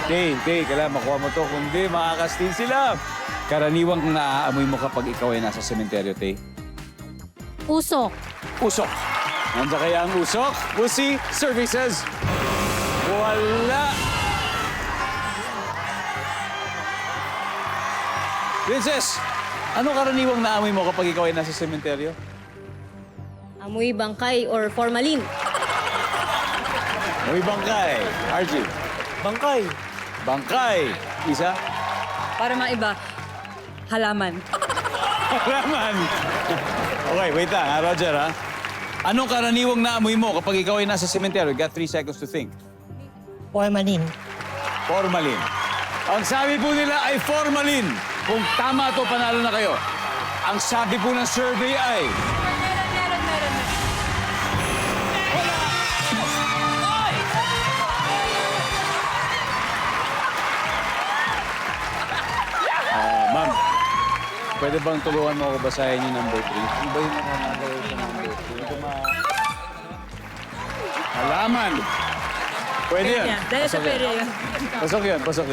Tay, kailangan makuha mo to. Kundi makakastin sila. Karaniwang naaamoy mo kapag ikaw ay nasa sementeryo, Tay. Usok. Usok. Nandiyan kaya ang usok? Pussy Services. Wala. Princess, ano karaniwang naamoy mo kapag ikaw ay nasa sementeryo? Amoy bangkay or formalin. May bangkay. RG. Bangkay. Bangkay. Isa? Para maiba, halaman. Halaman. Okay, wait lang, ha, Roger, ha? Anong karaniwang naamoy mo kapag ikaw ay nasa sementeryo? You got 3 seconds to think. Formalin. Formalin. Ang sabi po nila ay formalin. Kung tama to, panalo na kayo. Ang sabi po ng survey ay... Ma'am, pwede bang tulungan mo ako basahin yung number 3? Ano ba yung nakalagay sa number 3? Hindi ko Halaman. Pwede yan. Dahil sa Pasok yan. pere yun. Pasok yan, pasok yan.